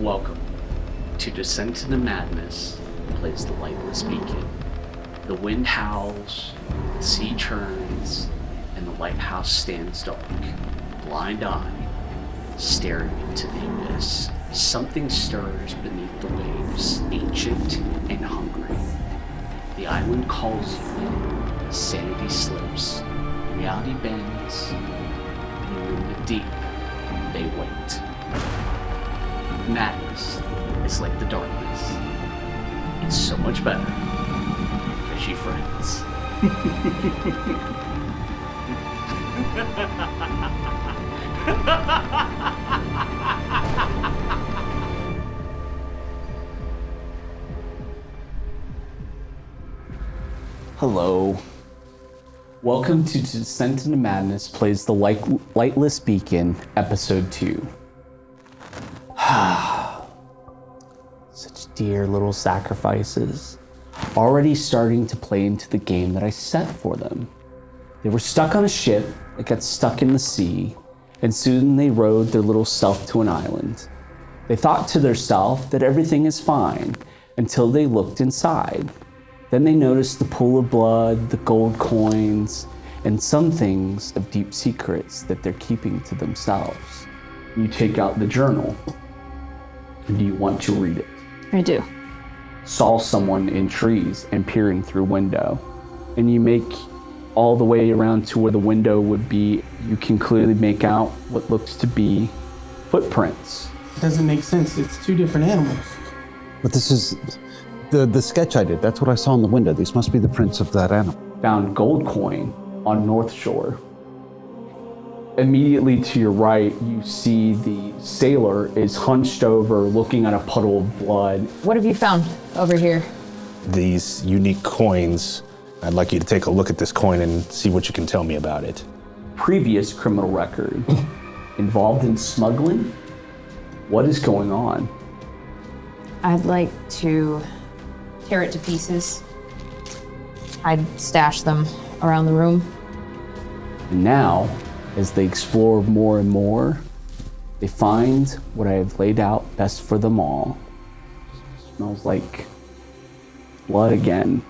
Welcome to Descent into Madness, plays the Lightless Beacon. The wind howls, the sea churns, and the lighthouse stands dark, blind eye, staring into the abyss. Something stirs beneath the waves, ancient and hungry. The island calls you in, sanity slips, reality bends, and in the deep, they wait. Madness is like the darkness. It's so much better. Fishy friends. Hello. Welcome to Descent into Madness plays the Lightless Beacon, Episode 2. Such dear little sacrifices, already starting to play into the game that I set for them. They were stuck on a ship that got stuck in the sea, and soon they rowed their little self to an island. They thought to themselves that everything is fine until they looked inside. Then they noticed the pool of blood, the gold coins, and some things of deep secrets that they're keeping to themselves. You take out the journal. Do you want to read it? I do. Saw someone in trees and peering through window. And you make all the way around to where the window would be. You can clearly make out what looks to be footprints. It doesn't make sense. It's two different animals. But this is the sketch I did. That's what I saw in the window. These must be the prints of that animal. Found gold coin on North Shore. Immediately to your right, you see the sailor is hunched over looking at a puddle of blood. What have you found over here? These unique coins. I'd like you to take a look at this coin and see what you can tell me about it. Previous criminal record. Involved in smuggling? What is going on? I'd like to tear it to pieces. I'd stash them around the room. And now, as they explore more and more, they find what I have laid out best for them all. Smells like blood again,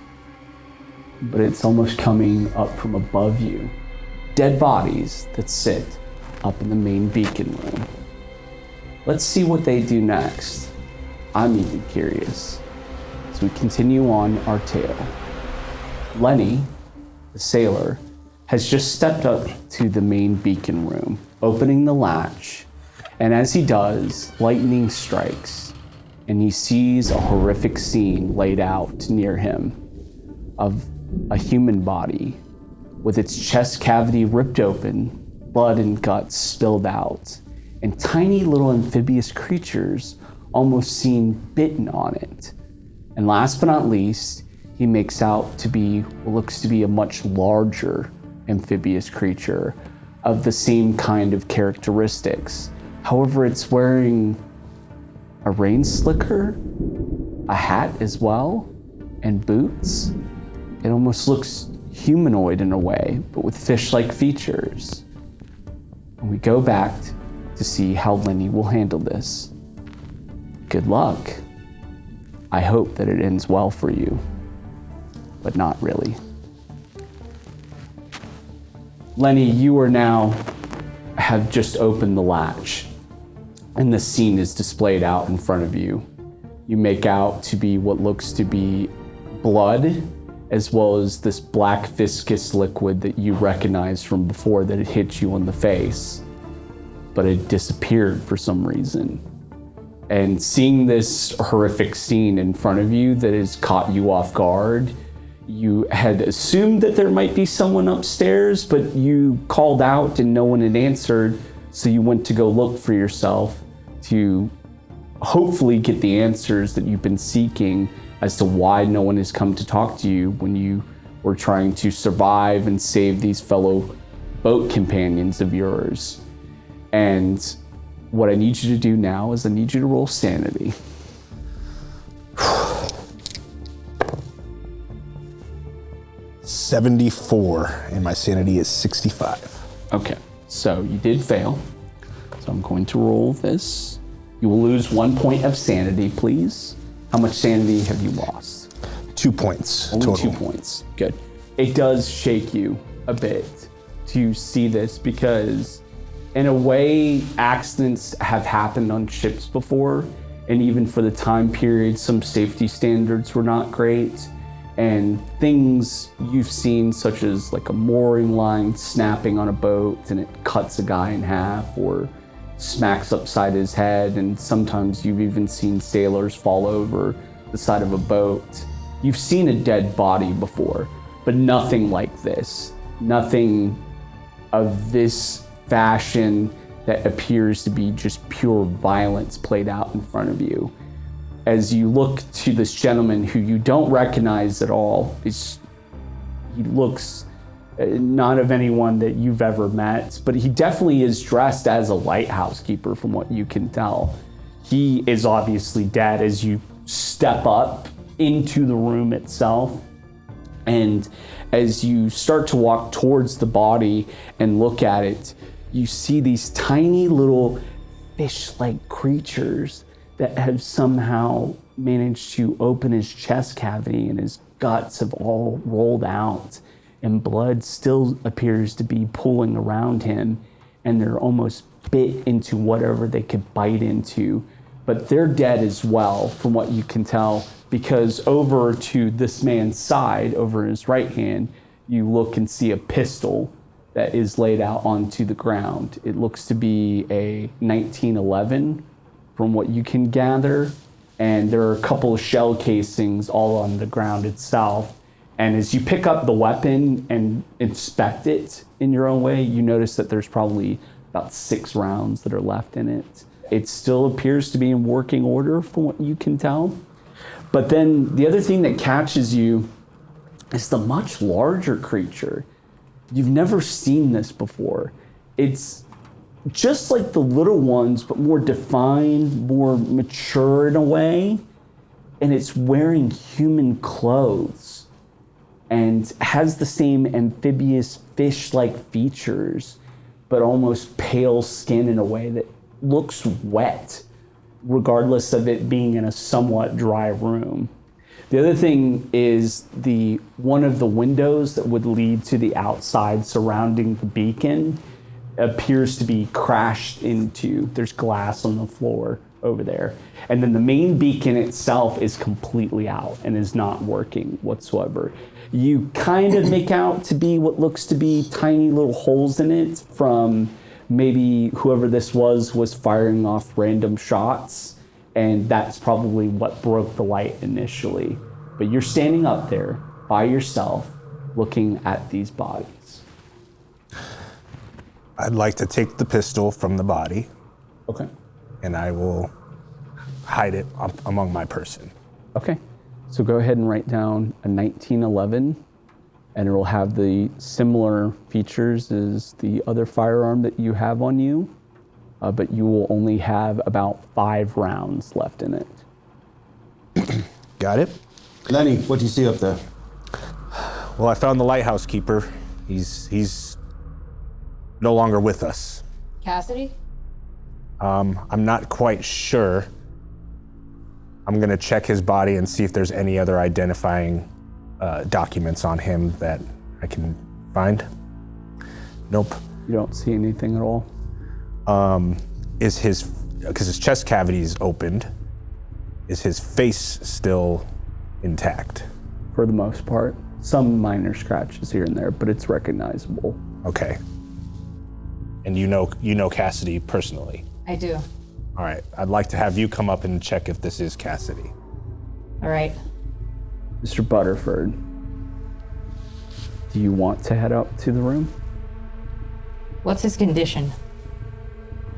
but it's almost coming up from above you. Dead bodies that sit up in the main beacon room. Let's see what they do next. I'm even curious as we continue on our tale. Lenny, the sailor, has just stepped up to the main beacon room, opening the latch, and as he does, lightning strikes, and he sees a horrific scene laid out near him of a human body with its chest cavity ripped open, blood and guts spilled out, and tiny little amphibious creatures almost seen bitten on it. And last but not least, he makes out to be what looks to be a much larger amphibious creature of the same kind of characteristics. However, it's wearing a rain slicker, a hat as well, and boots. It almost looks humanoid in a way, but with fish-like features. And we go back to see how Lenny will handle this. Good luck. I hope that it ends well for you, but not really. Lenny, you are now have just opened the latch, and the scene is displayed out in front of you. You make out to be what looks to be blood, as well as this black viscous liquid that you recognize from before that it hit you in the face, but it disappeared for some reason. And seeing this horrific scene in front of you that has caught you off guard, you had assumed that there might be someone upstairs, but you called out and no one had answered, so you went to go look for yourself to hopefully get the answers that you've been seeking as to why no one has come to talk to you when you were trying to survive and save these fellow boat companions of yours. And what I need you to do now is I need you to roll sanity. 74, and my sanity is 65. Okay, so you did fail. So I'm going to roll this. You will lose 1 point of sanity, please. How much sanity have you lost? 2 points Only total. 2 points. Good. It does shake you a bit to see this because, in a way, accidents have happened on ships before, and even for the time period, some safety standards were not great. And things you've seen, such as like a mooring line snapping on a boat and it cuts a guy in half or smacks upside his head. And sometimes you've even seen sailors fall over the side of a boat. You've seen a dead body before, but nothing like this. Nothing of this fashion that appears to be just pure violence played out in front of you. As you look to this gentleman who you don't recognize at all, he looks not of anyone that you've ever met, but he definitely is dressed as a lighthouse keeper from what you can tell. He is obviously dead as you step up into the room itself. And as you start to walk towards the body and look at it, you see these tiny little fish-like creatures that have somehow managed to open his chest cavity, and his guts have all rolled out, and blood still appears to be pooling around him, and they're almost bit into whatever they could bite into. But they're dead as well, from what you can tell, because over to this man's side, over his right hand, you look and see a pistol that is laid out onto the ground. It looks to be a 1911, from what you can gather, and there are a couple of shell casings all on the ground itself. And as you pick up the weapon and inspect it in your own way, you notice that there's probably about 6 rounds that are left in it. It still appears to be in working order from what you can tell. But then the other thing that catches you is the much larger creature. You've never seen this before. It's just like the little ones, but more defined, more mature in a way. And it's wearing human clothes and has the same amphibious fish-like features, but almost pale skin in a way that looks wet, regardless of it being in a somewhat dry room. The other thing is one of the windows that would lead to the outside surrounding the beacon appears to be crashed into. There's glass on the floor over there. And then the main beacon itself is completely out and is not working whatsoever. You kind of make out to be what looks to be tiny little holes in it from maybe whoever this was firing off random shots, and that's probably what broke the light initially. But you're standing up there by yourself looking at these bodies. I'd like to take the pistol from the body. Okay. And I will hide it among my person. Okay. So go ahead and write down a 1911, and it will have the similar features as the other firearm that you have on you, but you will only have about 5 rounds left in it. Got it? Lenny, what do you see up there? Well, I found the lighthouse keeper. He's no longer with us. Cassidy? I'm not quite sure. I'm gonna check his body and see if there's any other identifying documents on him that I can find. Nope. You don't see anything at all? Because his chest cavity is opened, is his face still intact? For the most part. Some minor scratches here and there, but it's recognizable. Okay. And you know Cassidy personally? I do. All right, I'd like to have you come up and check if this is Cassidy. All right. Mr. Butterford, do you want to head up to the room? What's his condition?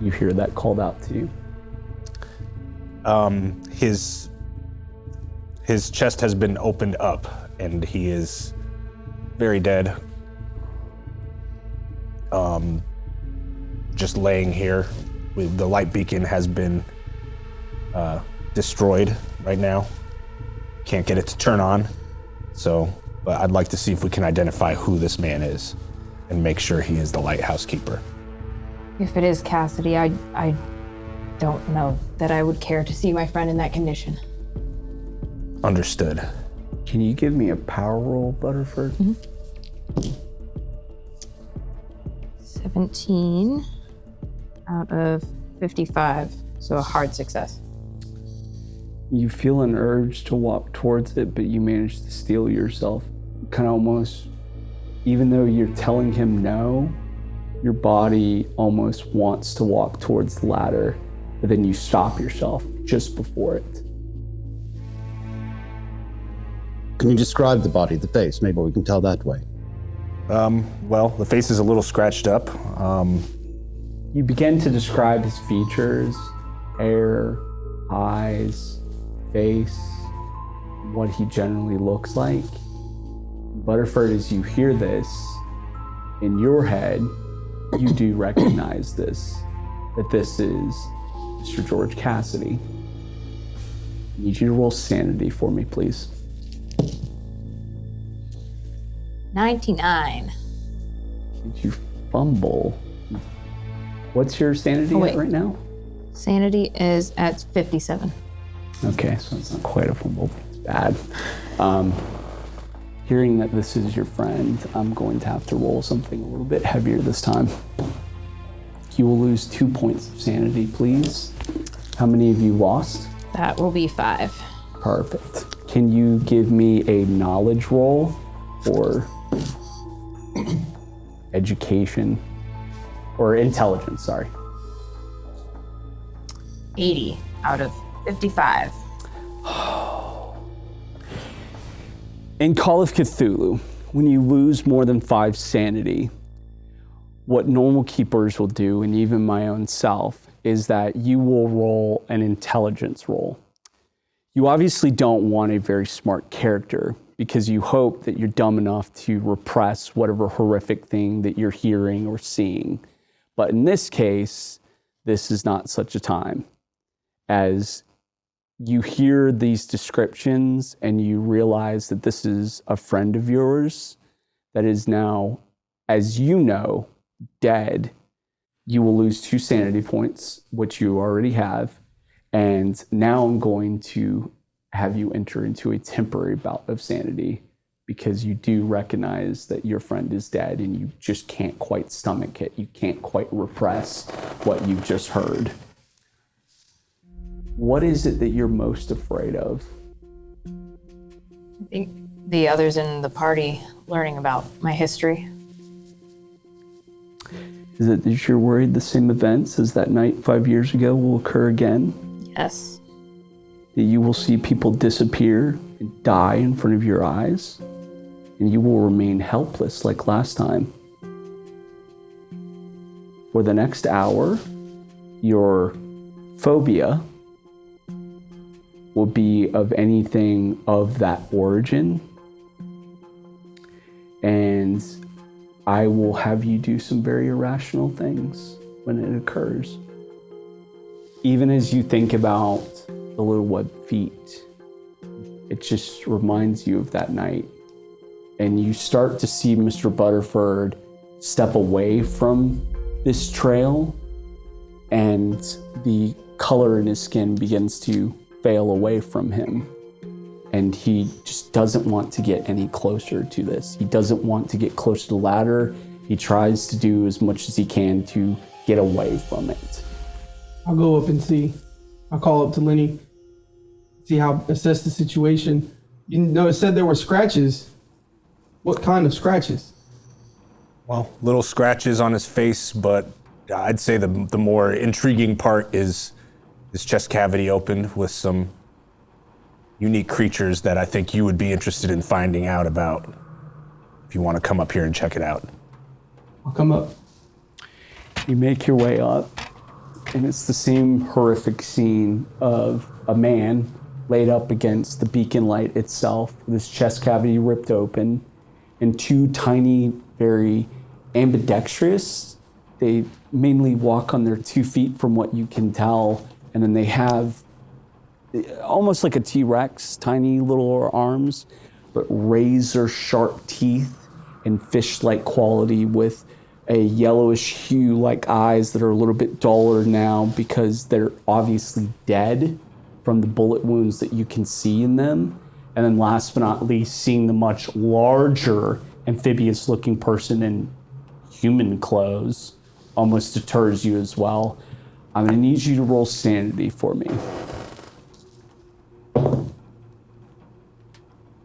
You hear that called out to you. His chest has been opened up and he is very dead. Just laying here. The light beacon has been destroyed right now. Can't get it to turn on. But I'd like to see if we can identify who this man is and make sure he is the lighthouse keeper. If it is Cassidy, I don't know that I would care to see my friend in that condition. Understood. Can you give me a power roll, Butterford? 17 out of 55, so a hard success. You feel an urge to walk towards it, but you manage to steel yourself. Kind of almost, even though you're telling him no, your body almost wants to walk towards the ladder, but then you stop yourself just before it. Can you describe the body, the face? Maybe we can tell that way. Well, the face is a little scratched up. You begin to describe his features, hair, eyes, face, what he generally looks like. Butterford, as you hear this, in your head, you do recognize this, that this is Mr. George Cassidy. I need you to roll sanity for me, please. 99. Did you fumble? What's your sanity wait. at right now? Sanity is at 57. Okay, so it's not quite a fumble, but it's bad. Hearing that this is your friend, I'm going to have to roll something a little bit heavier this time. You will lose 2 points of sanity, please. How many of you lost? That will be 5. Perfect. Can you give me a knowledge roll or education or intelligence, sorry. 80 out of 55. In Call of Cthulhu, when you lose more than 5 sanity, what normal keepers will do, and even my own self, is that you will roll an intelligence roll. You obviously don't want a very smart character because you hope that you're dumb enough to repress whatever horrific thing that you're hearing or seeing. But in this case, this is not such a time, as you hear these descriptions and you realize that this is a friend of yours that is now, as you know, dead. You will lose 2 sanity points, which you already have. And now I'm going to have you enter into a temporary bout of sanity because you do recognize that your friend is dead and you just can't quite stomach it. You can't quite repress what you've just heard. What is it that you're most afraid of? I think the others in the party learning about my history. Is it that you're worried the same events as that night 5 years ago will occur again? Yes. That you will see people disappear and die in front of your eyes, and you will remain helpless like last time. For the next hour, your phobia will be of anything of that origin, and I will have you do some very irrational things when it occurs. Even as you think about the little webbed feet, it just reminds you of that night. And you start to see Mr. Butterford step away from this trail, and the color in his skin begins to fail away from him. And he just doesn't want to get any closer to this. He doesn't want to get close to the ladder. He tries to do as much as he can to get away from it. I'll go up and see. I'll call up to Lenny, assess the situation. You know, it said there were scratches. What kind of scratches? Well, little scratches on his face, but I'd say the more intriguing part is his chest cavity opened with some unique creatures that I think you would be interested in finding out about if you want to come up here and check it out. I'll come up. You make your way up, and it's the same horrific scene of a man laid up against the beacon light itself, with his chest cavity ripped open, and 2 tiny, very ambidextrous. They mainly walk on their 2 feet from what you can tell, and then they have almost like a T-Rex, tiny little arms, but razor sharp teeth and fish-like quality with a yellowish hue like eyes that are a little bit duller now because they're obviously dead from the bullet wounds that you can see in them. And then last but not least, seeing the much larger amphibious looking person in human clothes almost deters you as well. I'm gonna need you to roll sanity for me.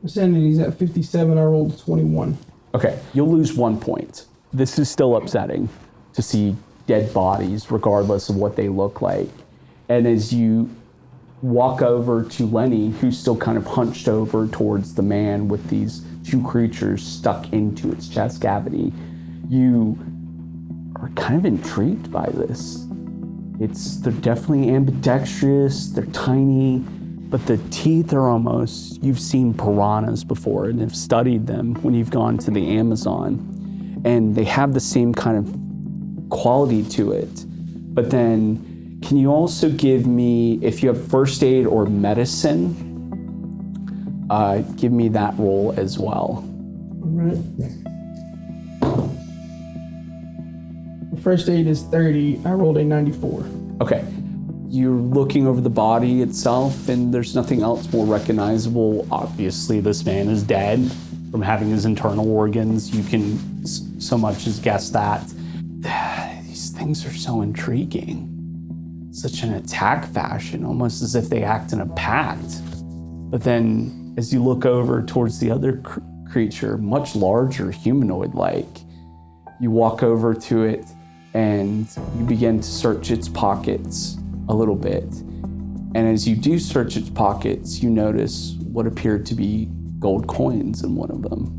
Sanity's at 57, I rolled 21. Okay, you'll lose 1 point. This is still upsetting to see dead bodies, regardless of what they look like. And as you walk over to Lenny, who's still kind of hunched over towards the man with these two creatures stuck into its chest cavity, you are kind of intrigued by this. They're definitely ambidextrous, they're tiny, but the teeth are almost, you've seen piranhas before and have studied them when you've gone to the Amazon. And they have the same kind of quality to it. But then, can you also give me, if you have first aid or medicine, give me that roll as well. All right. The first aid is 30. I rolled a 94. Okay. You're looking over the body itself, and there's nothing else more recognizable. Obviously, this man is dead from having his internal organs. You can so much as guess that. These things are so intriguing. Such an attack fashion, almost as if they act in a pact. But then, as you look over towards the other creature, much larger, humanoid-like, you walk over to it and you begin to search its pockets a little bit. And as you do search its pockets, you notice what appeared to be gold coins in one of them.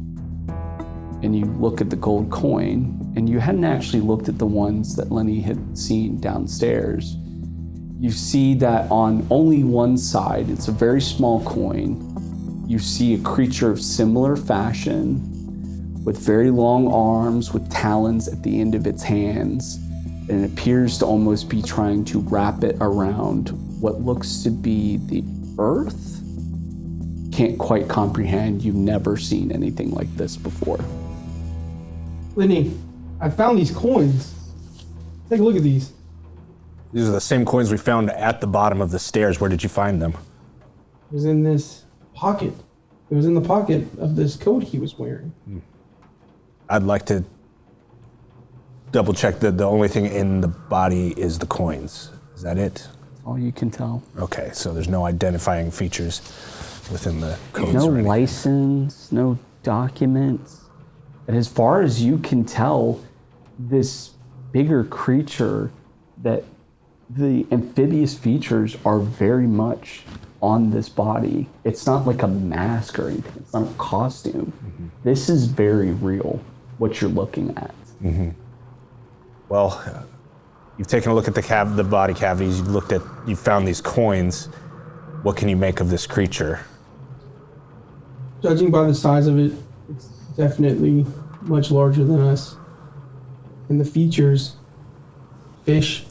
And you look at the gold coin, and you hadn't actually looked at the ones that Lenny had seen downstairs. You see that on only one side, it's a very small coin, you see a creature of similar fashion with very long arms, with talons at the end of its hands, and it appears to almost be trying to wrap it around what looks to be the earth. Can't quite comprehend. You've never seen anything like this before. Lenny, I found these coins. Take a look at these. These are the same coins we found at the bottom of the stairs. Where did you find them? It was in this pocket. It was in the pocket of this coat he was wearing. I'd like to double check that the only thing in the body is the coins. Is that it? That's all you can tell. Okay, so there's no identifying features within the codes. No or anything. license, no documents. And as far as you can tell, this bigger creature, that the amphibious features are very much on this body. It's not like a mask or anything. It's not a costume. Mm-hmm. This is very real, what you're looking at. Mm-hmm. Well, you've taken a look at the body cavities. You've found these coins. What can you make of this creature? Judging by the size of it, it's definitely much larger than us. And the features, fish,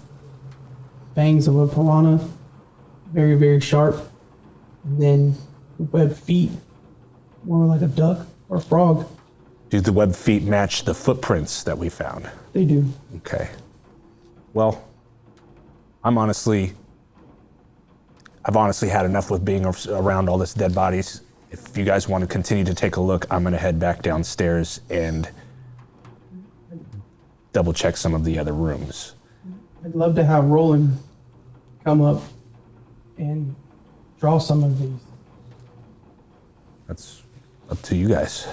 fangs of a piranha, very, very sharp. And then the webbed feet, more like a duck or a frog. Do the web feet match the footprints that we found? They do. Okay. Well, I've honestly had enough with being around all this dead bodies. If you guys want to continue to take a look, I'm going to head back downstairs and double check some of the other rooms. I'd love to have Roland come up and draw some of these. That's up to you guys.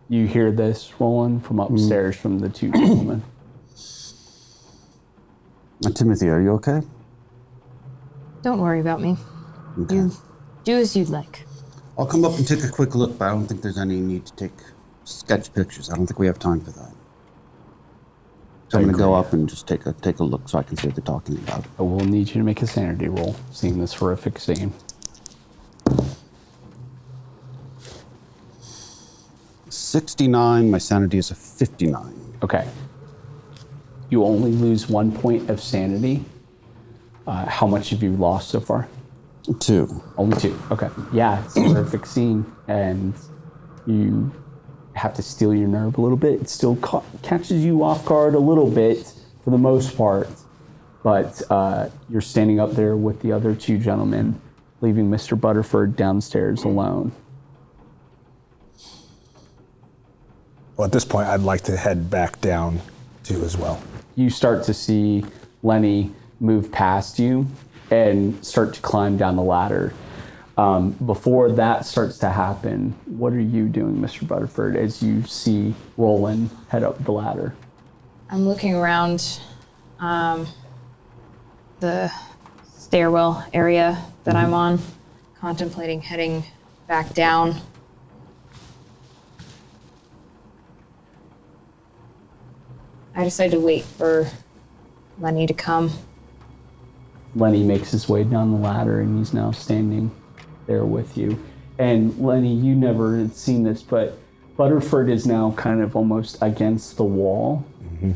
You hear this, Roland, from upstairs from the two gentlemen. Timothy, are you okay? Don't worry about me. Okay. You do as you'd like. I'll come up and take a quick look, but I don't think there's any need to take sketch pictures. I don't think we have time for that. So I'm going to go up and just take a look so I can see what they're talking about. I will need you to make a sanity roll, seeing this horrific scene. 69, my sanity is a 59. Okay. You only lose 1 point of sanity. How much have you lost so far? 2. Only 2. Okay. Yeah, it's a horrific scene, and you have to steal your nerve a little bit. It still catches you off guard a little bit for the most part, but you're standing up there with the other two gentlemen, leaving Mr. Butterford downstairs alone. Well, at this point, I'd like to head back down too as well. You start to see Lenny move past you and start to climb down the ladder. Before that starts to happen, what are you doing, Mr. Butterford, as you see Roland head up the ladder? I'm looking around the stairwell area that I'm on, contemplating heading back down. I decide to wait for Lenny to come. Lenny makes his way down the ladder and he's now standing there with you. And Lenny, you never had seen this, but Butterford is now kind of almost against the wall,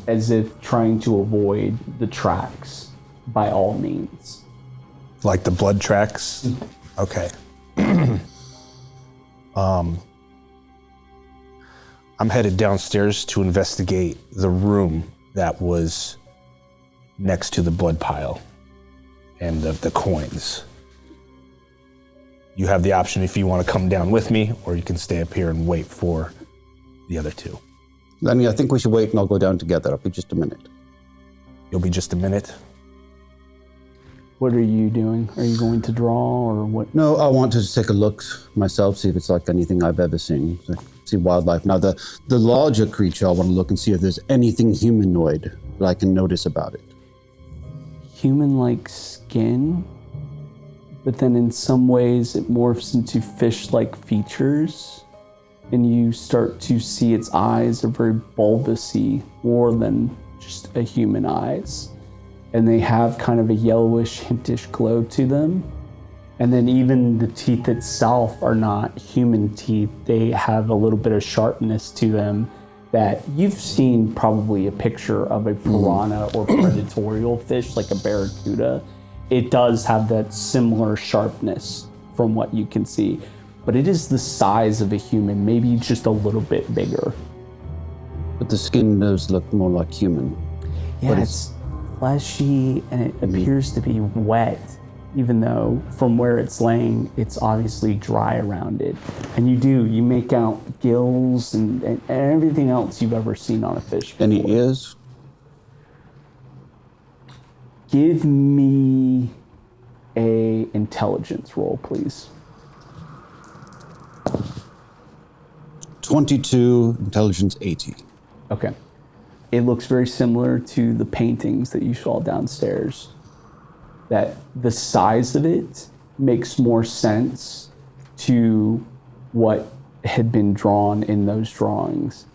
as if trying to avoid the tracks by all means. Like the blood tracks? Okay. I'm headed downstairs to investigate the room that was next to the blood pile and the coins. You have the option if you want to come down with me, or you can stay up here and wait for the other two. Lenny, I think we should wait and I'll go down together. I'll be just a minute. You'll be just a minute? What are you doing? Are you going to draw or what? No, I want to just take a look myself, see if it's like anything I've ever seen. See wildlife. Now, the larger creature, I want to look and see if there's anything humanoid that I can notice about it. Human-like skin, but then in some ways it morphs into fish-like features, and you start to see its eyes are very bulbousy, more than just a human eyes. And they have kind of a yellowish, hintish glow to them. And then even the teeth itself are not human teeth. They have a little bit of sharpness to them that you've seen probably a picture of a piranha or predatorial fish, like a barracuda. It does have that similar sharpness from what you can see. But it is the size of a human, maybe just a little bit bigger. But the skin does look more like human. Yeah, it's fleshy and it appears to be wet, even though from where it's laying, it's obviously dry around it. And you make out gills and everything else you've ever seen on a fish before. Any ears? Give me a intelligence roll, please. 22, intelligence 80. Okay. It looks very similar to the paintings that you saw downstairs. That the size of it makes more sense to what had been drawn in those drawings.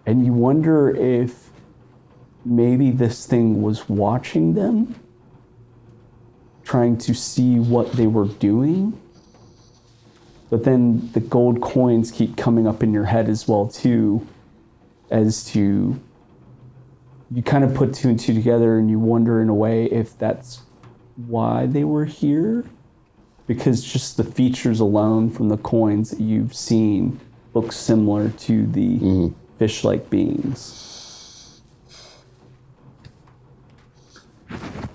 And you wonder if maybe this thing was watching them, trying to see what they were doing. But then the gold coins keep coming up in your head as well too, as to, you kind of put two and two together and you wonder in a way if that's why they were here, because just the features alone from the coins that you've seen look similar to the fish-like beings.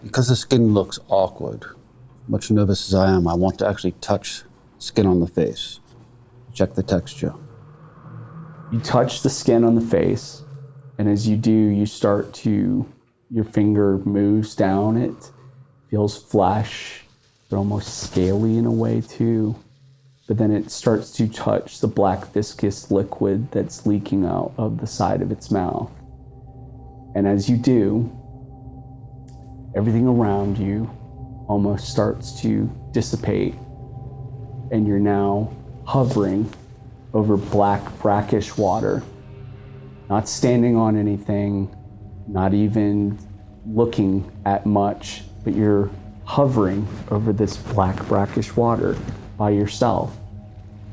Because the skin looks awkward, much nervous as I am, I want to actually touch skin on the face. Check the texture. You touch the skin on the face, and as you do, you start to, your finger moves down it, feels flesh, but almost scaly in a way too. But then it starts to touch the black viscous liquid that's leaking out of the side of its mouth. And as you do, everything around you almost starts to dissipate, and you're now hovering over black, brackish water, not standing on anything, not even looking at much, but you're hovering over this black, brackish water by yourself.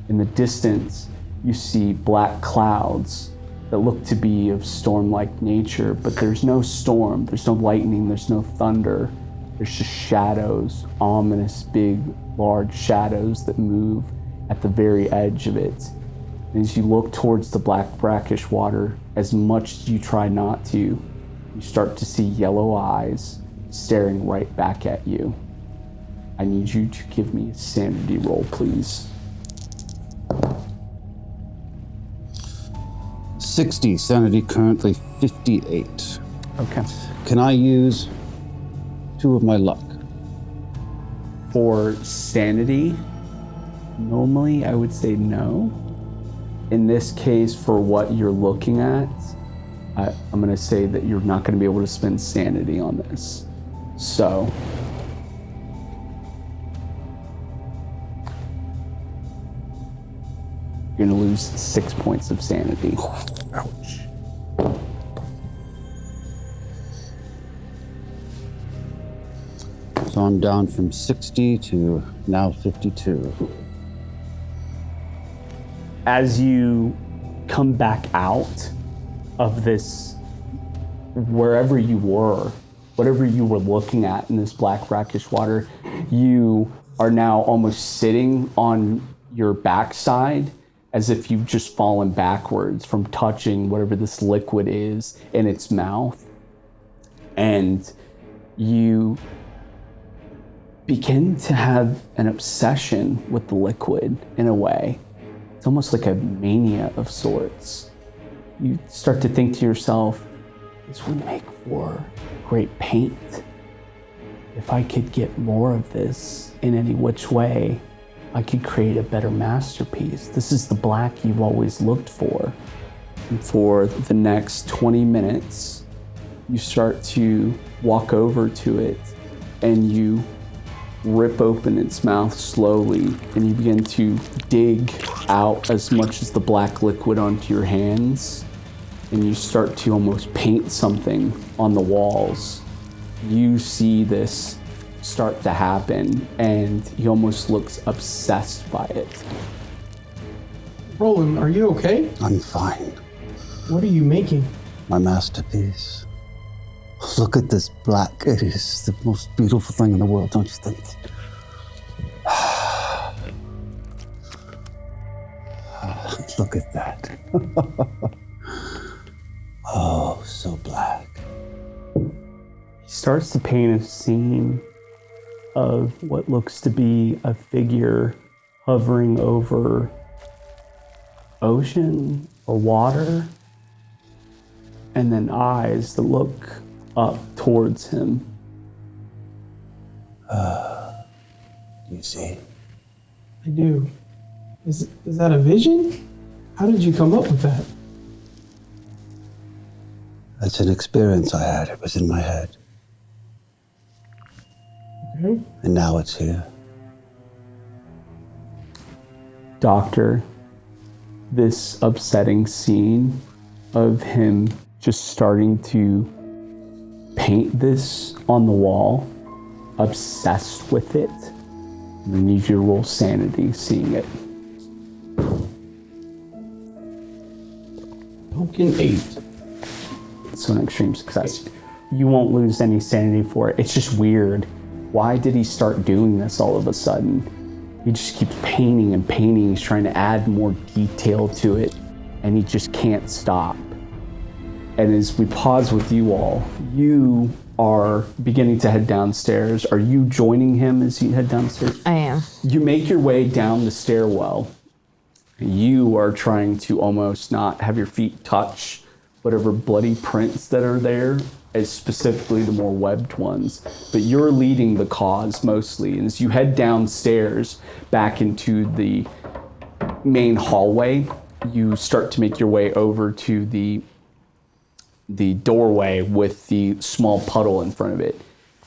In the distance, you see black clouds that look to be of storm-like nature, but there's no storm, there's no lightning, there's no thunder. There's just shadows, ominous, big, large shadows that move at the very edge of it. As you look towards the black brackish water, as much as you try not to, you start to see yellow eyes staring right back at you. I need you to give me a sanity roll, please. 60, sanity currently 58. Okay. Can I use 2 of my luck? For sanity, normally I would say no. In this case, for what you're looking at, I'm going to say that you're not going to be able to spend sanity on this. So, you're going to lose 6 points of sanity. Ouch. So I'm down from 60 to now 52. As you come back out of this, wherever you were, whatever you were looking at in this black brackish water, you are now almost sitting on your backside as if you've just fallen backwards from touching whatever this liquid is in its mouth. And you begin to have an obsession with the liquid in a way. It's almost like a mania of sorts. You start to think to yourself, this would make for great paint. If I could get more of this in any which way, I could create a better masterpiece. This is the black you've always looked for. And for the next 20 minutes, you start to walk over to it and you rip open its mouth slowly and you begin to dig out as much as the black liquid onto your hands, and you start to almost paint something on the walls. You see this start to happen and he almost looks obsessed by it. Roland, are you okay? I'm fine. What are you making? My masterpiece. Look at this black. It is the most beautiful thing in the world, don't you think? Look at that. Oh, so black. He starts to paint a scene of what looks to be a figure hovering over ocean or water, and then eyes that look up towards him. You see? I do. Is that a vision? How did you come up with that? That's an experience I had. It was in my head. Okay. And now it's here. Doctor, this upsetting scene of him just starting to paint this on the wall, obsessed with it. I need you to roll sanity seeing it. Pumpkin 8. So an extreme success. You won't lose any sanity for it. It's just weird. Why did he start doing this all of a sudden? He just keeps painting and painting. He's trying to add more detail to it, and he just can't stop. And as we pause with you all, you are beginning to head downstairs. Are you joining him as you head downstairs? I am. You make your way down the stairwell. You are trying to almost not have your feet touch whatever bloody prints that are there, as specifically the more webbed ones. But you're leading the cause mostly. And as you head downstairs back into the main hallway, you start to make your way over to the doorway with the small puddle in front of it.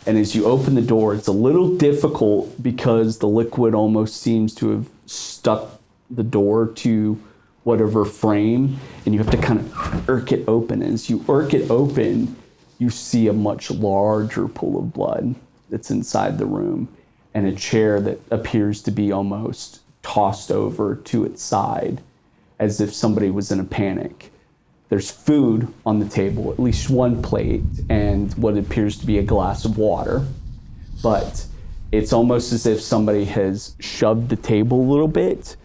And as you open the door, it's a little difficult because the liquid almost seems to have stuck the door to whatever frame, and you have to kind of irk it open. And as you irk it open, you see a much larger pool of blood that's inside the room, and a chair that appears to be almost tossed over to its side as if somebody was in a panic. There's food on the table, at least one plate, and what appears to be a glass of water. But it's almost as if somebody has shoved the table a little bit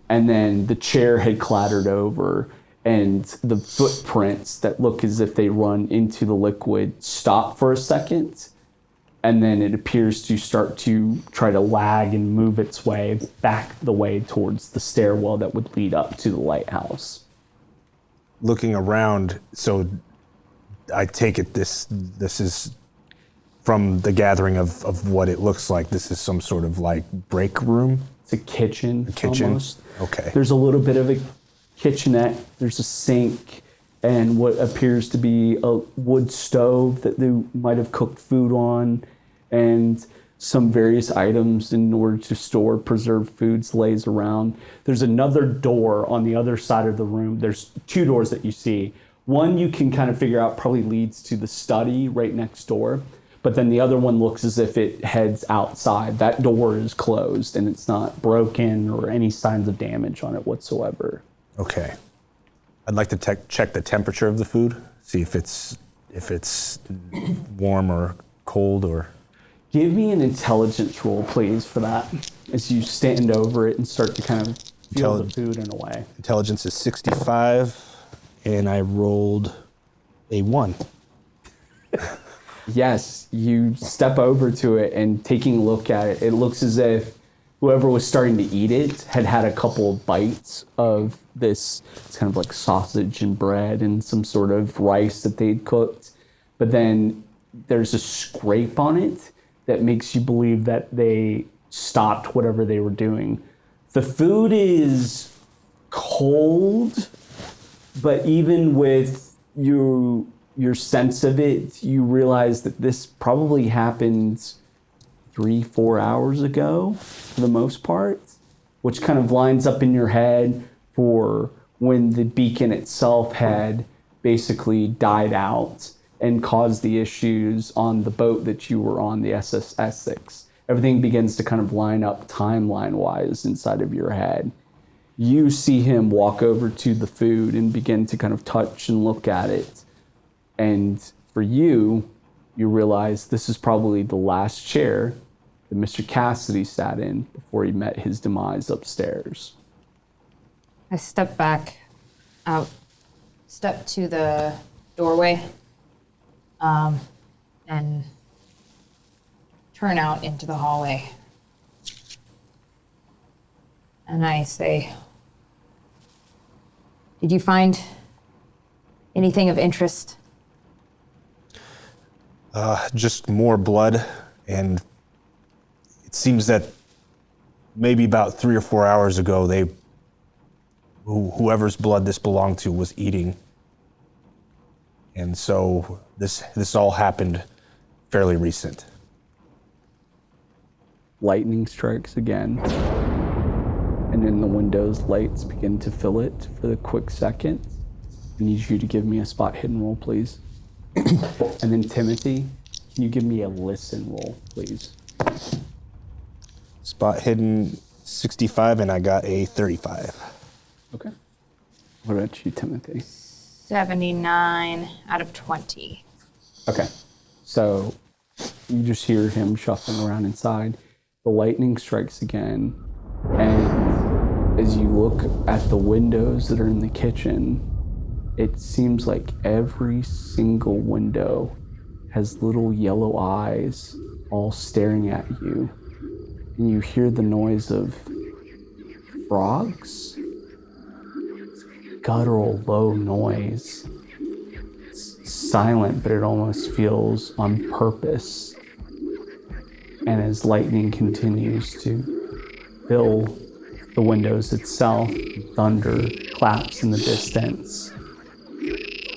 and then the chair had clattered over, and the footprints that look as if they run into the liquid stop for a second, and then it appears to start to try to lag and move its way back the way towards the stairwell that would lead up to the lighthouse. Looking around, so I take it this is from the gathering of what it looks like. This is some sort of like break room. It's a kitchen. Almost. Okay. There's a little bit of a kitchenette. There's a sink and what appears to be a wood stove that they might have cooked food on, and some various items in order to store preserved foods lays around. There's another door on the other side of the room. There's 2 doors that you see. One you can kind of figure out probably leads to the study right next door, but then the other one looks as if it heads outside. That door is closed and it's not broken or any signs of damage on it whatsoever. Okay. I'd like to check the temperature of the food, see if it's warm or cold or... Give me an intelligence roll, please, for that, as you stand over it and start to kind of feel the food in a way. Intelligence is 65, and I rolled a 1. Yes, you step over to it, and taking a look at it, it looks as if whoever was starting to eat it had a couple of bites of this. It's kind of like sausage and bread and some sort of rice that they'd cooked. But then there's a scrape on it that makes you believe that they stopped whatever they were doing. The food is cold, but even with your sense of it, you realize that this probably happened 3-4 hours ago for the most part, which kind of lines up in your head for when the beacon itself had basically died out and caused the issues on the boat that you were on, the SS Essex. Everything begins to kind of line up timeline-wise inside of your head. You see him walk over to the food and begin to kind of touch and look at it. And for you, you realize this is probably the last chair that Mr. Cassidy sat in before he met his demise upstairs. I step back out, step to the doorway, and turn out into the hallway. And I say, "Did you find anything of interest?" Just more blood, and it seems that maybe about 3 or 4 hours ago, whoever's blood this belonged to was eating. And so this all happened fairly recent. Lightning strikes again, and in the window's lights begin to fill it for the quick second. I need you to give me a spot hidden roll, please. And then Timothy, can you give me a listen roll, please? Spot hidden 65, and I got a 35. Okay. What about you, Timothy? 79 out of 20. Okay. So you just hear him shuffling around inside. The lightning strikes again, and as you look at the windows that are in the kitchen, it seems like every single window has little yellow eyes all staring at you. And you hear the noise of frogs. It's a guttural, low noise. It's silent, but it almost feels on purpose. And as lightning continues to fill the windows itself, thunder claps in the distance.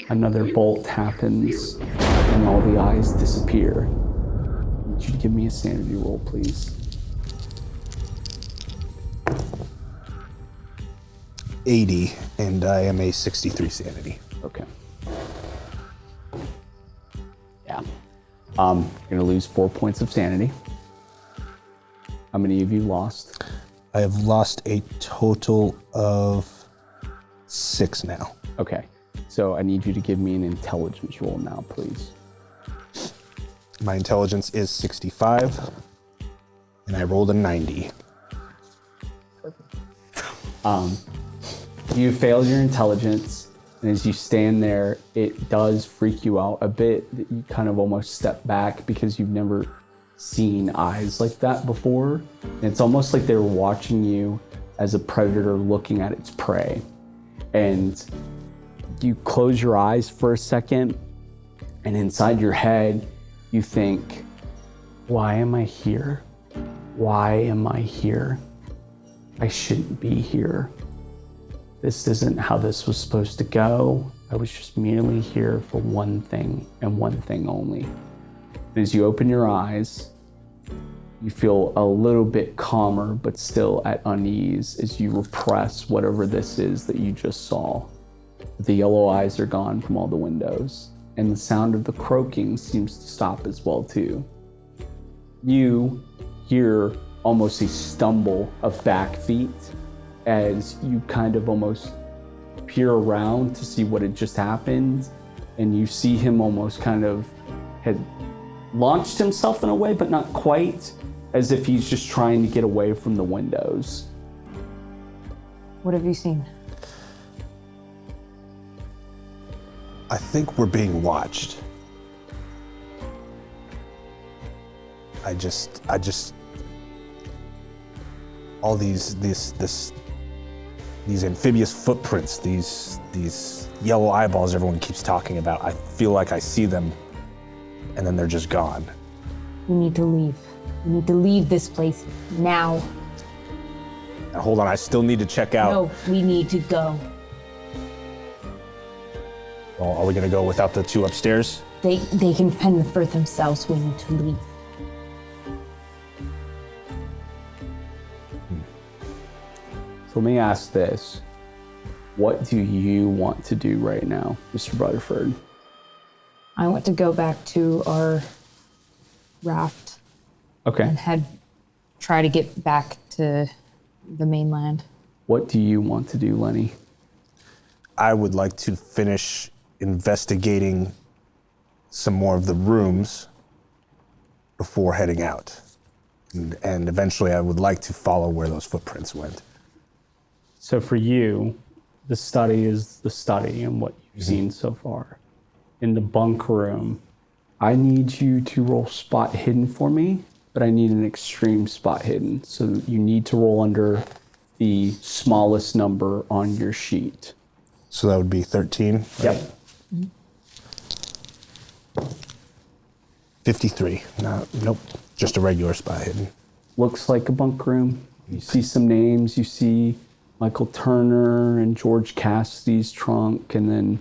Another bolt happens, and all the eyes disappear. Would you give me a sanity roll, please? 80, and I am a 63 sanity. Okay. Yeah. You're gonna lose 4 points of sanity. How many of you lost? I have lost a total of 6 now. Okay. So I need you to give me an intelligence roll now, please. My intelligence is 65, and I rolled a 90. You failed your intelligence, and as you stand there, it does freak you out a bit. You kind of almost step back because you've never seen eyes like that before. And it's almost like they were watching you as a predator looking at its prey. And you close your eyes for a second, and inside your head, you think, why am I here? Why am I here? I shouldn't be here. This isn't how this was supposed to go. I was just merely here for one thing and one thing only. And as you open your eyes, you feel a little bit calmer, but still at unease as you repress whatever this is that you just saw. The yellow eyes are gone from all the windows, and the sound of the croaking seems to stop as well too. You hear almost a stumble of back feet as you kind of almost peer around to see what had just happened, and you see him almost kind of had launched himself in a way, but not quite, as if he's just trying to get away from the windows. What have you seen? I think we're being watched. I just all these amphibious footprints, these yellow eyeballs everyone keeps talking about. I feel like I see them and then they're just gone. We need to leave. We need to leave this place now. Now, hold on, I still need to check out. No, we need to go. Well, are we gonna go without the two upstairs? They can fend for themselves. We need to leave. So let me ask this. What do you want to do right now, Mr. Butterford? I want to go back to our raft Okay. and try to get back to the mainland. What do you want to do, Lenny? I would like to finish investigating some more of the rooms before heading out. And eventually I would like to follow where those footprints went. So for you, the study is the study and what you've seen so far. In the bunk room, I need you to roll spot hidden for me, but I need an extreme spot hidden. So you need to roll under the smallest number on your sheet. So that would be 13? Right? Yep. 53. No, nope. Just a regular spot hidden. Looks like a bunk room. You see some names. You see Michael Turner and George Cassidy's trunk, and then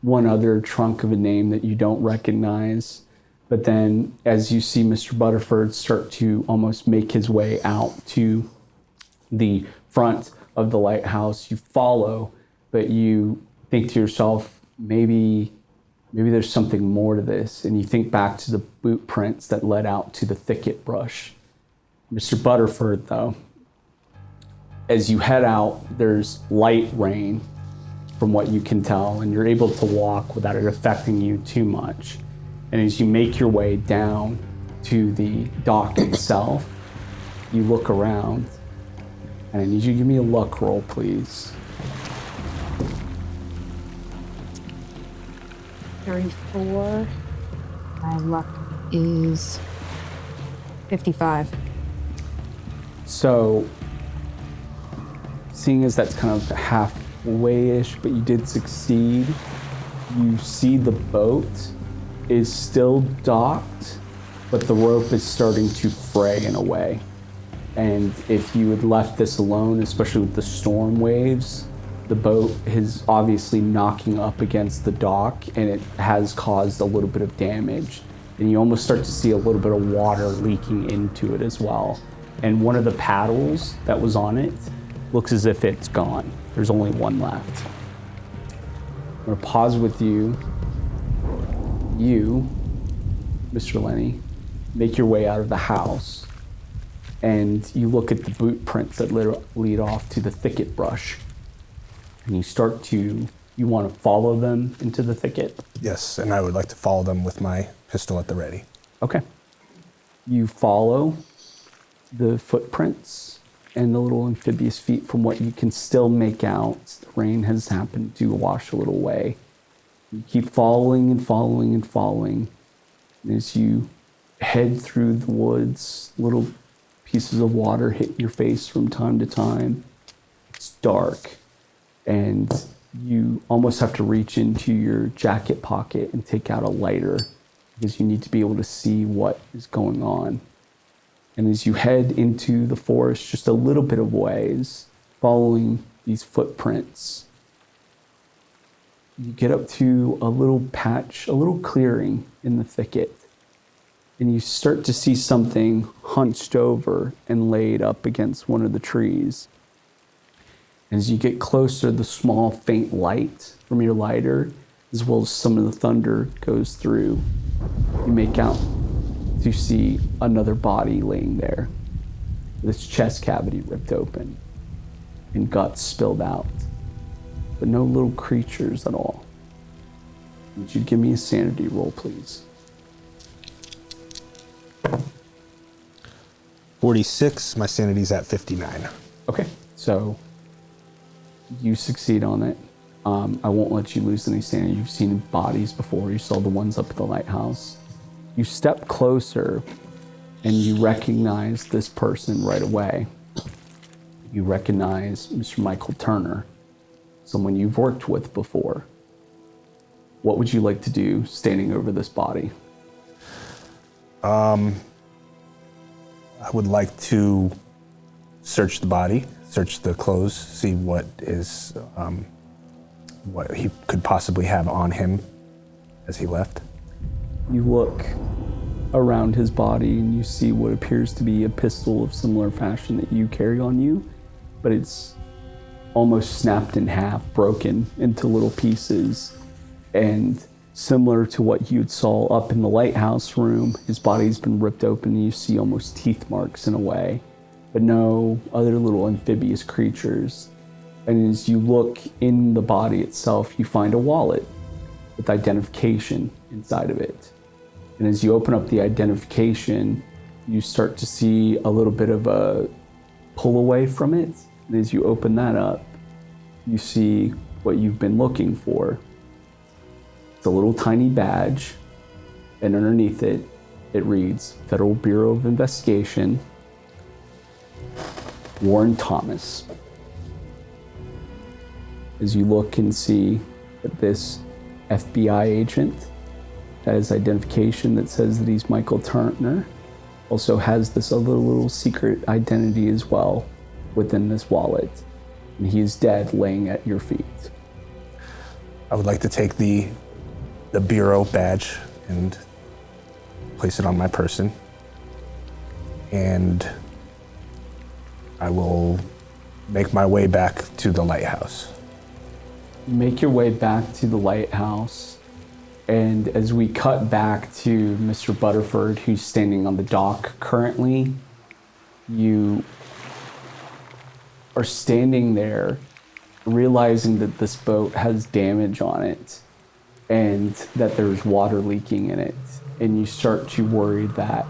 one other trunk of a name that you don't recognize. But then as you see Mr. Butterford start to almost make his way out to the front of the lighthouse, you follow, but you think to yourself, maybe there's something more to this. And you think back to the boot prints that led out to the thicket brush. Mr. Butterford, though, as you head out, there's light rain from what you can tell, and you're able to walk without it affecting you too much. And as you make your way down to the dock itself, you look around, and I need you to give me a luck roll, please. 34. My luck is 55. So, seeing as that's kind of halfway-ish, but you did succeed, you see the boat is still docked, but the rope is starting to fray in a way. And if you had left this alone, especially with the storm waves, the boat is obviously knocking up against the dock, and it has caused a little bit of damage. And you almost start to see a little bit of water leaking into it as well. And one of the paddles that was on it looks as if it's gone. There's only one left. I'm gonna pause with you. You, Mr. Lenny, make your way out of the house, and you look at the boot prints that lead off to the thicket brush. And you want to follow them into the thicket? Yes, and I would like to follow them with my pistol at the ready. Okay. You follow the footprints, and the little amphibious feet, from what you can still make out, the rain has happened to wash a little away. You keep following and following and following. And as you head through the woods, little pieces of water hit your face from time to time. It's dark, and you almost have to reach into your jacket pocket and take out a lighter because you need to be able to see what is going on. And as you head into the forest just a little bit of ways, following these footprints, you get up to a little patch, a little clearing in the thicket, and you start to see something hunched over and laid up against one of the trees. As you get closer, the small faint light from your lighter, as well as some of the thunder, goes through. You make out to see another body laying there, with its chest cavity ripped open and guts spilled out, but no little creatures at all. Would you give me a sanity roll, please? 46, my sanity's at 59. Okay, so you succeed on it. I won't let you lose any sanity. You've seen bodies before. You saw the ones up at the lighthouse. You step closer and you recognize this person right away. You recognize Mr. Michael Turner, someone you've worked with before. What would you like to do standing over this body? I would like to search the body, search the clothes, see what he could possibly have on him as he left. You look around his body and you see what appears to be a pistol of similar fashion that you carry on you, but it's almost snapped in half, broken into little pieces, and similar to what you saw up in the lighthouse room, his body's been ripped open and you see almost teeth marks in a way, but no other little amphibious creatures. And as you look in the body itself, you find a wallet with identification inside of it. And as you open up the identification, you start to see a little bit of a pull away from it. And as you open that up, you see what you've been looking for. It's a little tiny badge, and underneath it, it reads Federal Bureau of Investigation, Warren Thomas. As you look and see that this FBI agent has identification that says that he's Michael Turner, also has this other little secret identity as well within this wallet, and he is dead laying at your feet. I would like to take the bureau badge and place it on my person, and I will make my way back to the lighthouse. You make your way back to the lighthouse, and as we cut back to Mr. Butterford, who's standing on the dock currently, you are standing there realizing that this boat has damage on it and that there's water leaking in it. And you start to worry that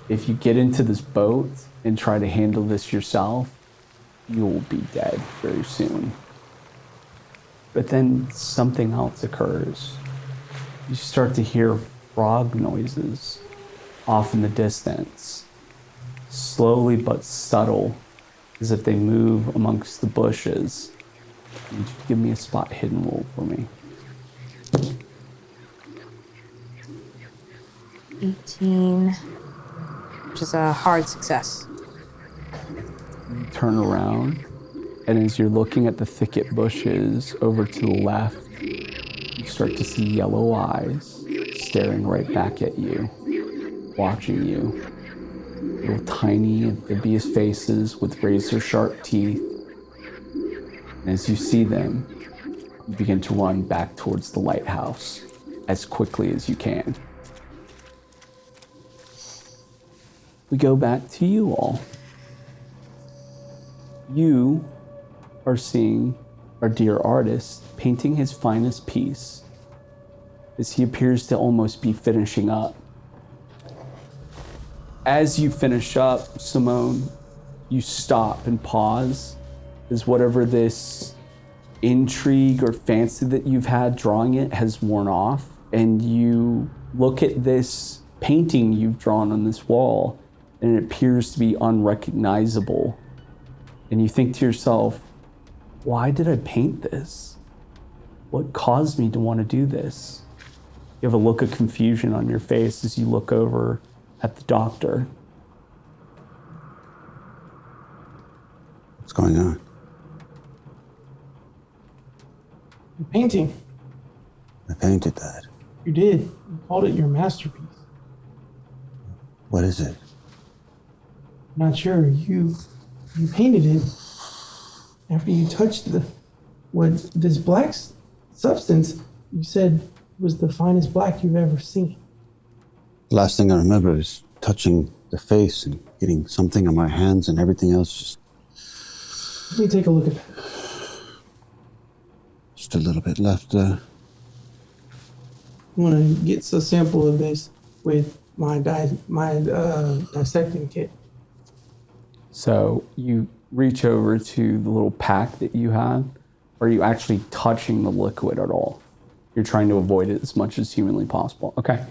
if you get into this boat and try to handle this yourself, you will be dead very soon. But then something else occurs. You start to hear frog noises off in the distance, slowly but subtle, as if they move amongst the bushes. Would you give me a spot hidden roll for me? 18, which is a hard success. You turn around, and as you're looking at the thicket bushes over to the left, you start to see yellow eyes staring right back at you, watching you. Little tiny amphibious faces with razor-sharp teeth. And as you see them, you begin to run back towards the lighthouse as quickly as you can. We go back to you all. You are seeing our dear artist painting his finest piece as he appears to almost be finishing up. As you finish up, Simone, you stop and pause as whatever this intrigue or fancy that you've had drawing it has worn off, and you look at this painting you've drawn on this wall, and it appears to be unrecognizable. And you think to yourself, why did I paint this? What caused me to want to do this? You have a look of confusion on your face as you look over at the doctor. What's going on? The painting. I painted that. You did. You called it your masterpiece. What is it? Not sure. You painted it after you touched this black substance you said was the finest black you've ever seen. Last thing I remember is touching the face and getting something on my hands, and everything else Let me take a look at that. just a little bit left there. I'm gonna get a sample of this with my dissecting kit. So you reach over to the little pack that you have. Are you actually touching the liquid at all? You're trying to avoid it as much as humanly possible. Okay.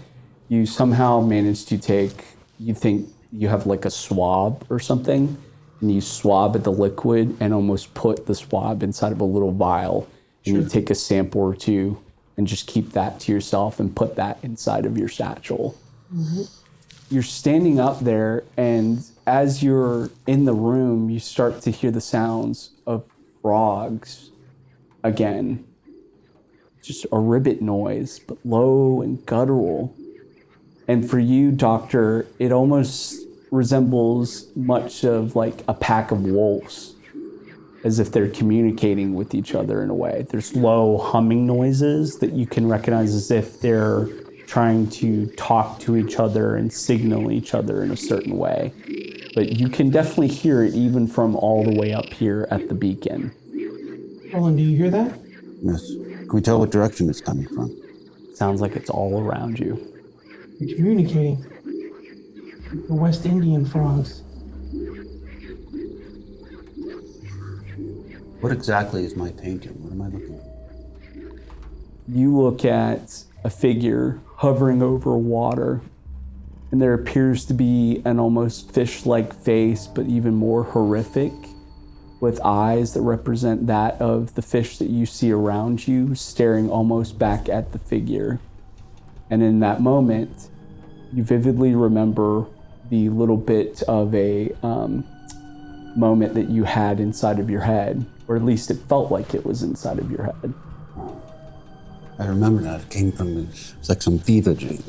You somehow manage to take, you think you have like a swab or something, and you swab at the liquid and almost put the swab inside of a little vial. And you take a sample or two and just keep that to yourself and put that inside of your satchel. Mm-hmm. You're standing up there, and as you're in the room, you start to hear the sounds of frogs again. Just a ribbit noise, but low and guttural. And for you, Doctor, it almost resembles much of like a pack of wolves, as if they're communicating with each other in a way. There's low humming noises that you can recognize as if they're trying to talk to each other and signal each other in a certain way. But you can definitely hear it even from all the way up here at the beacon. Dohlen, do you hear that? Yes. Can we tell what direction it's coming from? Sounds like it's all around you. You're communicating. The West Indian frogs. What exactly is my painting? What am I looking at? You look at a figure hovering over water, and there appears to be an almost fish-like face, but even more horrific, with eyes that represent that of the fish that you see around you, staring almost back at the figure. And in that moment, you vividly remember the little bit of a moment that you had inside of your head, or at least it felt like it was inside of your head. I remember that. It came from, it's like some fever dream.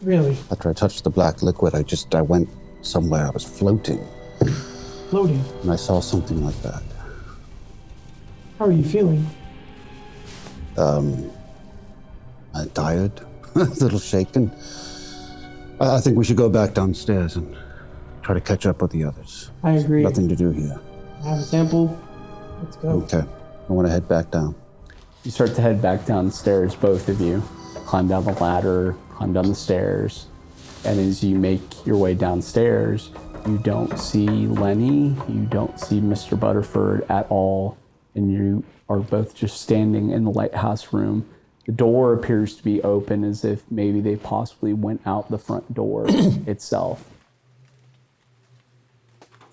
Really? After I touched the black liquid, I went somewhere. I was floating. Floating? And I saw something like that. How are you feeling? I'm tired, a little shaken. I think we should go back downstairs and try to catch up with the others. I agree. Nothing to do here. I have a sample. Let's go. Okay. I want to head back down. You start to head back downstairs, both of you. Climb down the ladder, climb down the stairs. And as you make your way downstairs, you don't see Lenny, you don't see Mr. Butterford at all, and you are both just standing in the lighthouse room. The door appears to be open, as if maybe they possibly went out the front door itself.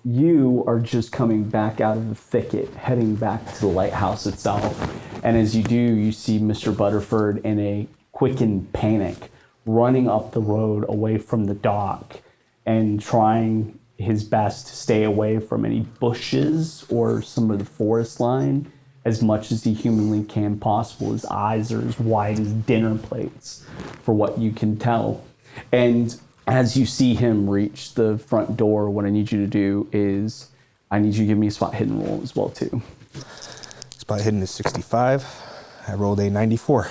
You are just coming back out of the thicket, heading back to the lighthouse itself. And as you do, you see Mr. Butterford in a quickened panic, running up the road away from the dock and trying his best to stay away from any bushes or some of the forest line as much as he humanly can possible. His eyes are as wide as dinner plates, for what you can tell. And as you see him reach the front door, what I need you to do is I need you to give me a spot hidden roll as well, too. Spot hidden is 65. I rolled a 94.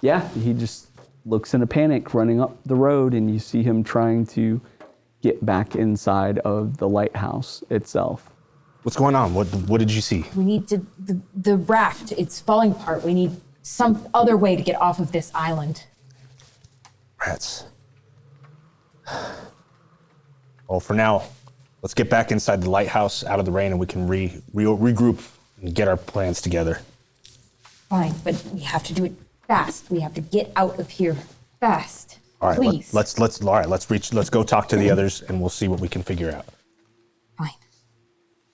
Yeah, he just looks in a panic running up the road, and you see him trying to get back inside of the lighthouse itself. What's going on? What did you see? We need to, the raft, it's falling apart. We need some other way to get off of this island. Rats. Well, for now, Let's get back inside the lighthouse, out of the rain, and we can regroup and get our plans together. Fine, but we have to do it fast. We have to get out of here fast. All right, Please. let's go talk to the others, and we'll see what we can figure out. Fine.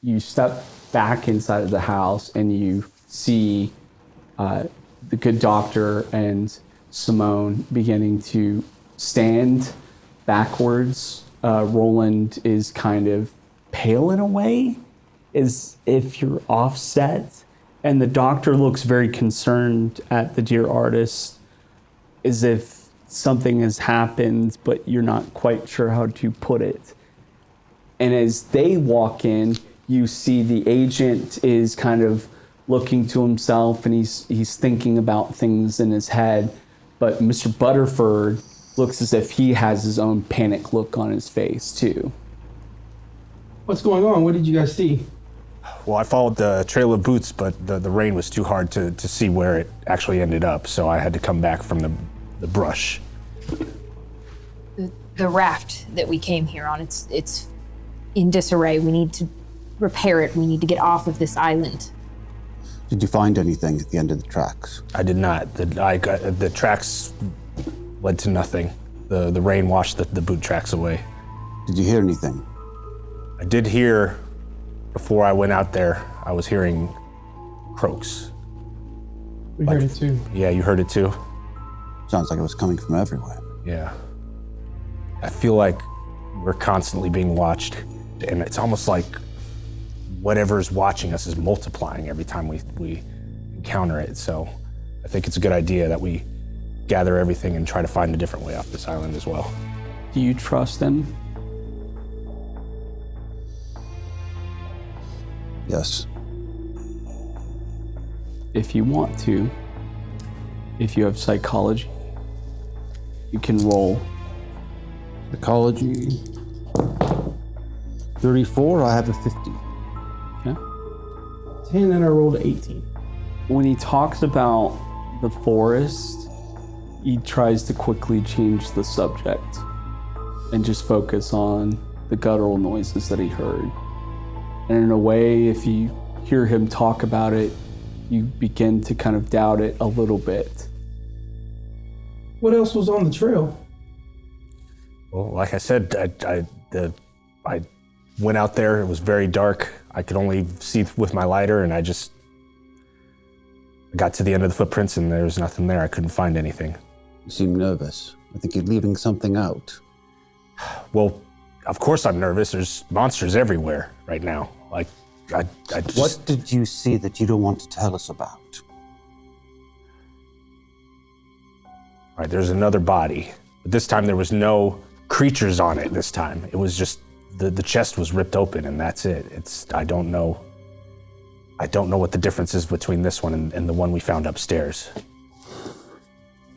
You step back inside of the house and you see the good doctor and Simone beginning to stand backwards. Roland is kind of pale in a way, as if you're offset. And the doctor looks very concerned at the dear artist, as if something has happened, but you're not quite sure how to put it. And as they walk in, you see the agent is kind of looking to himself and he's thinking about things in his head. But Mr. Butterford looks as if he has his own panic look on his face too. What's going on? What did you guys see? Well, I followed the trail of boots, but the rain was too hard to see where it actually ended up, so I had to come back from the brush. The raft that we came here on, it's in disarray. We need to repair it. We need to get off of this island. Did you find anything at the end of the tracks? I did not. The tracks led to nothing. The rain washed the boot tracks away. Did you hear anything? I did hear, before I went out there, I was hearing croaks. We heard it too. Yeah, you heard it too? Sounds like it was coming from everywhere. Yeah. I feel like we're constantly being watched, and it's almost like whatever's watching us is multiplying every time we encounter it. So I think it's a good idea that we gather everything and try to find a different way off this island as well. Do you trust them? Yes. If you want to, if you have psychology, you can roll. Psychology. 34, I have a 50. Okay. 10 and I rolled 18. When he talks about the forest, he tries to quickly change the subject and just focus on the guttural noises that he heard. And in a way, if you hear him talk about it, you begin to kind of doubt it a little bit. What else was on the trail? Well, like I said, I went out there, it was very dark. I could only see with my lighter, and I got to the end of the footprints and there was nothing there. I couldn't find anything. You seem nervous. I think you're leaving something out. Well, of course I'm nervous. There's monsters everywhere right now. Like, I just... What did you see that you don't want to tell us about? All right, there's another body, but this time there was no creatures on it this time. It was just, the chest was ripped open and that's it. I don't know what the difference is between this one and the one we found upstairs.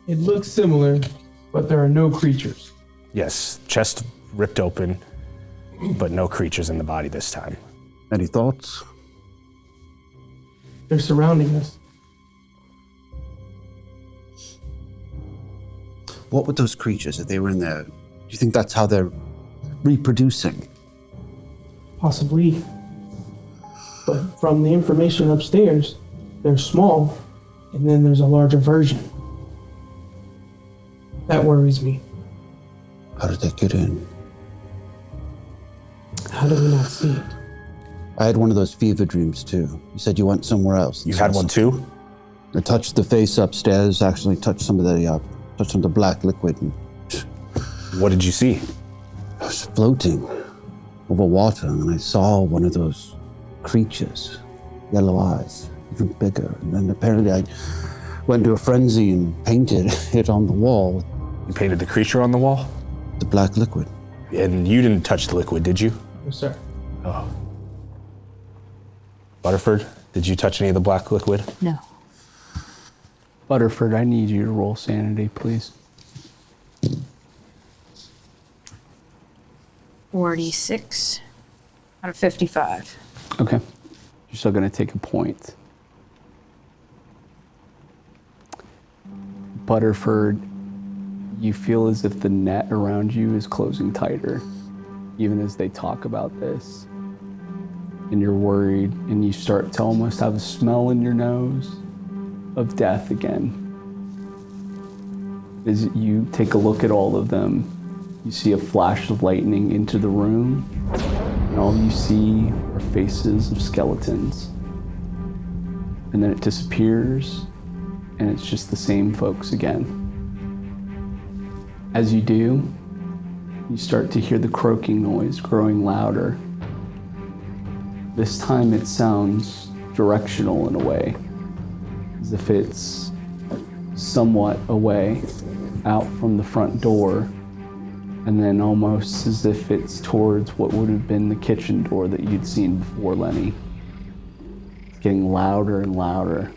It looks similar, but there are no creatures. Yes, chest ripped open, but no creatures in the body this time. Any thoughts? They're surrounding us. What were those creatures if they were in there? Do you think that's how they're reproducing? Possibly. But from the information upstairs, they're small, and then there's a larger version. That worries me. How did they get in? How do we not see it? I had one of those fever dreams too. You said you went somewhere else. You had one too? I touched the face upstairs, actually touched some of the black liquid. And What did you see? I was floating over water and I saw one of those creatures, yellow eyes, even bigger. And then apparently I went to a frenzy and painted it on the wall. You painted the creature on the wall? The black liquid. And you didn't touch the liquid, did you? No, sir. Oh. Butterford, did you touch any of the black liquid? No. Butterford, I need you to roll sanity, please. 46 out of 55. Okay. You're still going to take a point. Butterford, you feel as if the net around you is closing tighter. even as they talk about this. And you're worried, and you start to almost have a smell in your nose of death again. As you take a look at all of them, you see a flash of lightning into the room, and all you see are faces of skeletons. And then it disappears, and it's just the same folks again. As you do, you start to hear the croaking noise growing louder. This time it sounds directional in a way, as if it's somewhat away out from the front door, and then almost as if it's towards what would have been the kitchen door that you'd seen before, Lenny. It's getting louder and louder.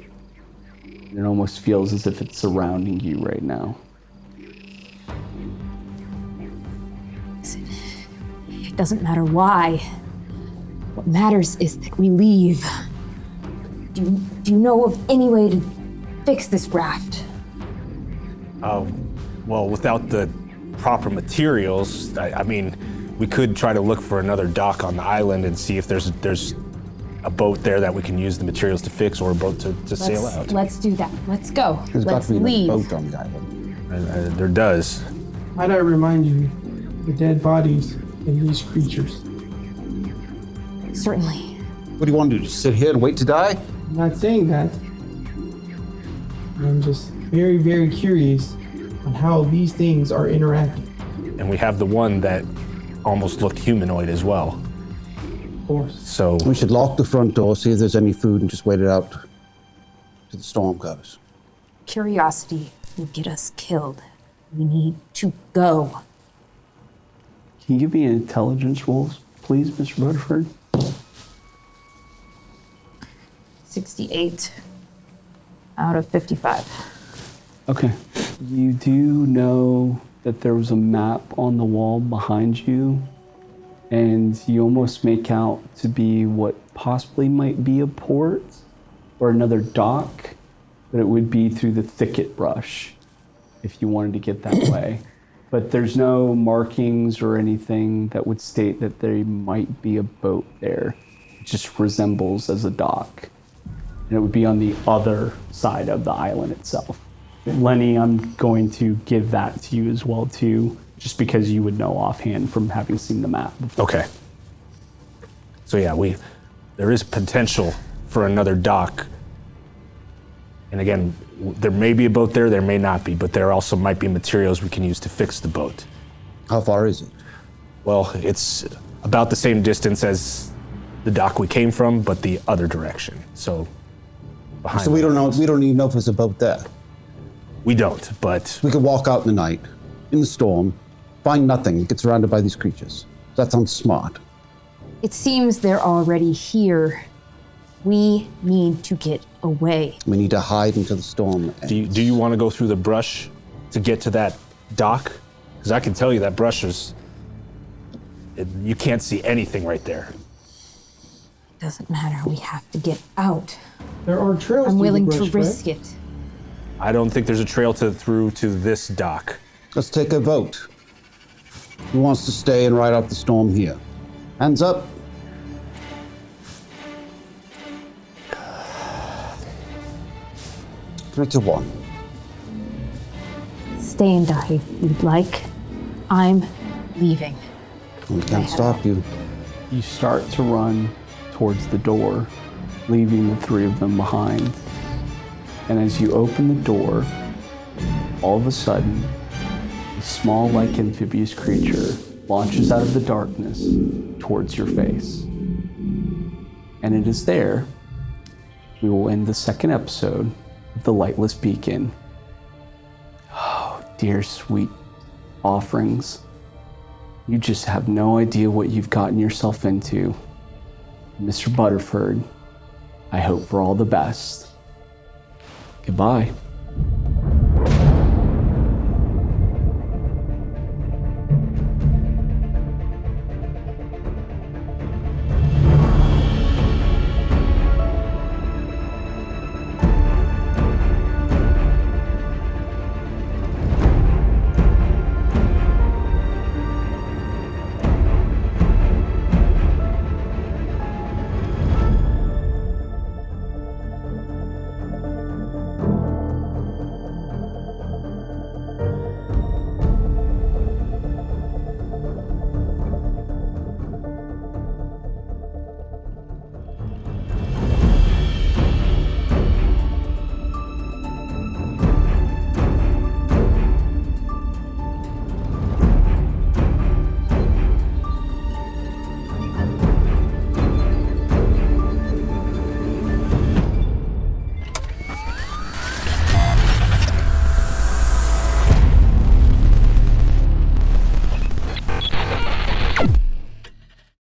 And it almost feels as if it's surrounding you right now. It doesn't matter why. What matters is that we leave. Do you know of any way to fix this raft? Well, without the proper materials, I mean, we could try to look for another dock on the island and see if there's a boat there that we can use the materials to fix, or a boat to sail out. Let's do that. Let's go. There's got Let's to be leave. another boat on the island. There does. Might I remind you, the dead bodies in these creatures. Certainly. What do you want to do? Just sit here and wait to die? I'm not saying that. I'm just very, very curious on how these things are interacting. And we have the one that almost looked humanoid as well. Of course. So We should lock the front door, see if there's any food, and just wait it out till the storm goes. Curiosity will get us killed. We need to go. Can you give me an intelligence roll, please, Mr. Butterford? 68 out of 55. Okay. You do know that there was a map on the wall behind you, and you almost make out to be what possibly might be a port or another dock, but it would be through the thicket brush if you wanted to get that way. But there's no markings or anything that would state that there might be a boat there. It just resembles as a dock. And it would be on the other side of the island itself. Lenny, I'm going to give that to you as well too, just because you would know offhand from having seen the map before. okay. So yeah, there is potential for another dock. And again, there may be a boat there, there may not be, but there also might be materials we can use to fix the boat. How far is it? Well, it's about the same distance as the dock we came from, but the other direction. So behind. So we don't know. We don't even know if there's a boat there. We don't, but We could walk out in the night, in the storm, find nothing, get surrounded by these creatures. That sounds smart. It seems they're already here. We need to get away. We need to hide until the storm ends. do you want to go through the brush to get to that dock? Because I can tell you that brush you can't see anything right there. Doesn't matter. We have to get out. There are trails. I'm through willing the to brush, risk right? it. I don't think there's a trail through to this dock. Let's take a vote. Who wants to stay and ride out the storm here? Hands up. Three to one. Stay and die if you'd like. I'm leaving. We can't stop you. You start to run towards the door, leaving the three of them behind. And as you open the door, all of a sudden, a small, like amphibious creature launches out of the darkness towards your face. And it is there we will end the second episode of the Lightless Beacon. Oh, dear sweet offerings. You just have no idea what you've gotten yourself into. Mr. Butterford, I hope for all the best. Goodbye.